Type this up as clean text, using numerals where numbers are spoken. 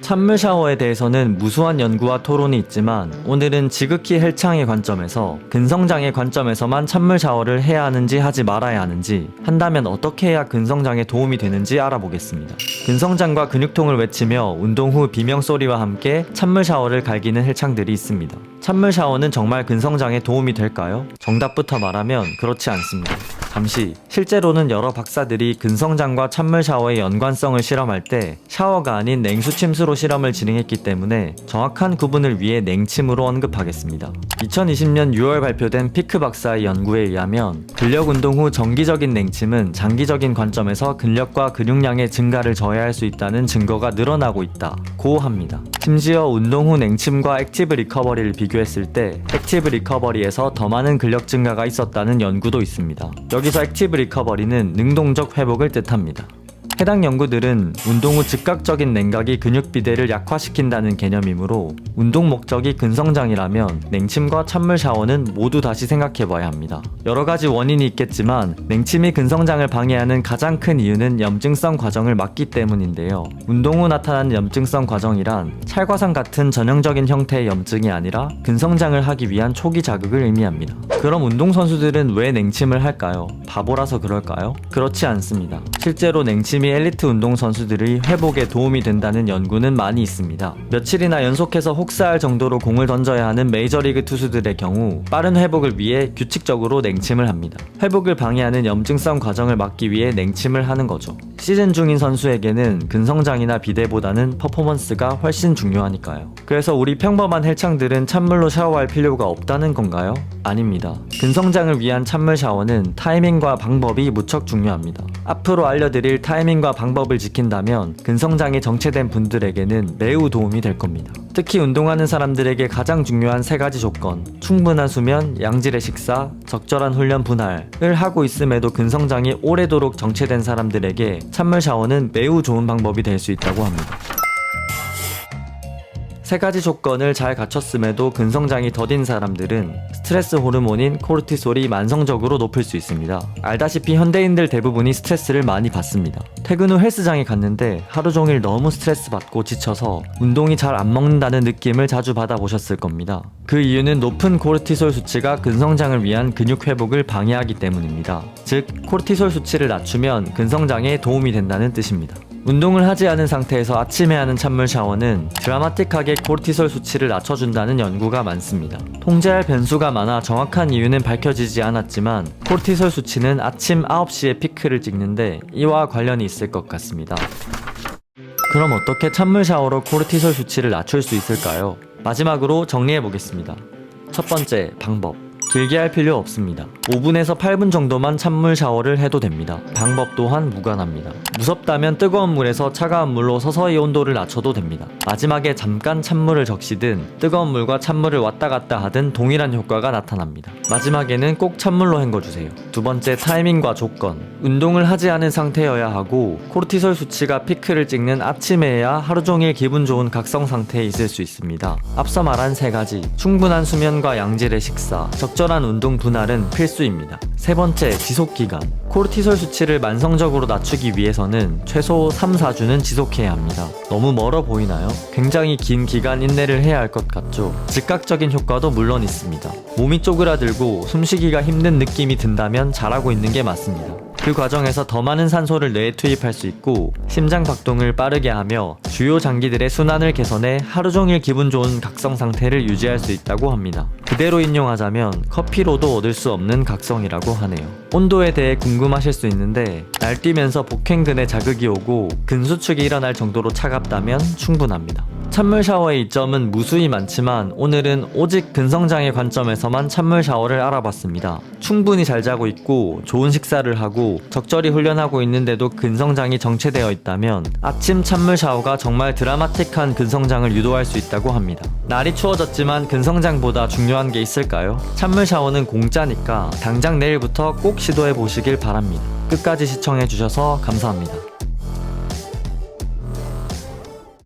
찬물 샤워에 대해서는 무수한 연구와 토론이 있지만 오늘은 지극히 헬창의 관점에서 근성장의 관점에서만 찬물 샤워를 해야 하는지 하지 말아야 하는지, 한다면 어떻게 해야 근성장에 도움이 되는지 알아보겠습니다. 근성장과 근육통을 외치며 운동 후 비명소리와 함께 찬물 샤워를 갈기는 헬창들이 있습니다. 찬물 샤워는 정말 근성장에 도움이 될까요? 정답부터 말하면 그렇지 않습니다. 잠시, 실제로는 여러 박사들이 근성장과 찬물 샤워의 연관성을 실험할 때 샤워가 아닌 냉수 침수로 실험을 진행했기 때문에 정확한 구분을 위해 냉침으로 언급하겠습니다. 2020년 6월 발표된 피크 박사의 연구에 의하면 근력 운동 후 정기적인 냉침은 장기적인 관점에서 근력과 근육량의 증가를 저해할 수 있다는 증거가 늘어나고 있다고 합니다. 심지어 운동 후 냉침과 액티브 리커버리를 비교했을 때 액티브 리커버리에서 더 많은 근력 증가가 있었다는 연구도 있습니다. 여기서 액티브 리커버리는 능동적 회복을 뜻합니다. 해당 연구들은 운동 후 즉각적인 냉각이 근육 비대를 약화시킨다는 개념이므로 운동 목적이 근성장이라면 냉침과 찬물 샤워는 모두 다시 생각해봐야 합니다. 여러 가지 원인이 있겠지만 냉침이 근성장을 방해하는 가장 큰 이유는 염증성 과정을 막기 때문인데요. 운동 후 나타나는 염증성 과정이란 찰과상 같은 전형적인 형태의 염증이 아니라 근성장을 하기 위한 초기 자극을 의미합니다. 그럼 운동선수들은 왜 냉침을 할까요? 바보라서 그럴까요? 그렇지 않습니다. 실제로 냉침이 엘리트 운동선수들의 회복에 도움이 된다는 연구는 많이 있습니다. 며칠이나 연속해서 혹사할 정도로 공을 던져야 하는 메이저리그 투수들의 경우 빠른 회복을 위해 규칙적으로 냉침을 합니다. 회복을 방해하는 염증성 과정을 막기 위해 냉침을 하는 거죠. 시즌 중인 선수에게는 근성장이나 비대보다는 퍼포먼스가 훨씬 중요하니까요. 그래서 우리 평범한 헬창들은 찬물로 샤워할 필요가 없다는 건가요? 아닙니다. 근성장을 위한 찬물 샤워는 타이밍과 방법이 무척 중요합니다. 앞으로 알려드릴 타이밍과 방법을 지킨다면 근성장이 정체된 분들에게는 매우 도움이 될 겁니다. 특히 운동하는 사람들에게 가장 중요한 3가지 조건, 충분한 수면, 양질의 식사, 적절한 훈련 분할을 하고 있음에도 근성장이 오래도록 정체된 사람들에게 찬물 샤워는 매우 좋은 방법이 될 수 있다고 합니다. 3가지 조건을 잘 갖췄음에도 근성장이 더딘 사람들은 스트레스 호르몬인 코르티솔이 만성적으로 높을 수 있습니다. 알다시피 현대인들 대부분이 스트레스를 많이 받습니다. 퇴근 후 헬스장에 갔는데 하루 종일 너무 스트레스 받고 지쳐서 운동이 잘 안 먹는다는 느낌을 자주 받아보셨을 겁니다. 그 이유는 높은 코르티솔 수치가 근성장을 위한 근육 회복을 방해하기 때문입니다. 즉, 코르티솔 수치를 낮추면 근성장에 도움이 된다는 뜻입니다. 운동을 하지 않은 상태에서 아침에 하는 찬물 샤워는 드라마틱하게 코르티솔 수치를 낮춰준다는 연구가 많습니다. 통제할 변수가 많아 정확한 이유는 밝혀지지 않았지만 코르티솔 수치는 아침 9시에 피크를 찍는데 이와 관련이 있을 것 같습니다. 그럼 어떻게 찬물 샤워로 코르티솔 수치를 낮출 수 있을까요? 마지막으로 정리해보겠습니다. 첫 번째, 방법. 길게 할 필요 없습니다. 5분에서 8분 정도만 찬물 샤워를 해도 됩니다. 방법 또한 무관합니다. 무섭다면 뜨거운 물에서 차가운 물로 서서히 온도를 낮춰도 됩니다. 마지막에 잠깐 찬물을 적시든 뜨거운 물과 찬물을 왔다 갔다 하든 동일한 효과가 나타납니다. 마지막에는 꼭 찬물로 헹궈주세요. 두 번째, 타이밍과 조건. 운동을 하지 않은 상태여야 하고 코르티솔 수치가 피크를 찍는 아침에 해야 하루 종일 기분 좋은 각성 상태에 있을 수 있습니다. 앞서 말한 3가지, 충분한 수면과 양질의 식사, 적절한 운동 분할은 필수입니다. 세 번째, 지속기간. 코르티솔 수치를 만성적으로 낮추기 위해서는 최소 3-4주는 지속해야 합니다. 너무 멀어 보이나요? 굉장히 긴 기간 인내를 해야 할 것 같죠? 즉각적인 효과도 물론 있습니다. 몸이 쪼그라들고 숨쉬기가 힘든 느낌이 든다면 잘하고 있는 게 맞습니다. 그 과정에서 더 많은 산소를 뇌에 투입할 수 있고 심장 박동을 빠르게 하며 주요 장기들의 순환을 개선해 하루 종일 기분 좋은 각성 상태를 유지할 수 있다고 합니다. 그대로 인용하자면 커피로도 얻을 수 없는 각성이라고 하네요. 온도에 대해 궁금하실 수 있는데 날뛰면서 복행근에 자극이 오고 근수축이 일어날 정도로 차갑다면 충분합니다. 찬물 샤워의 이점은 무수히 많지만 오늘은 오직 근성장의 관점에서만 찬물 샤워를 알아봤습니다. 충분히 잘 자고 있고 좋은 식사를 하고 적절히 훈련하고 있는데도 근성장이 정체되어 있다면 아침 찬물 샤워가 정말 드라마틱한 근성장을 유도할 수 있다고 합니다. 날이 추워졌지만 근성장보다 중요한 게 있을까요? 찬물 샤워는 공짜니까 당장 내일부터 꼭 시도해 보시길 바랍니다. 끝까지 시청해 주셔서 감사합니다.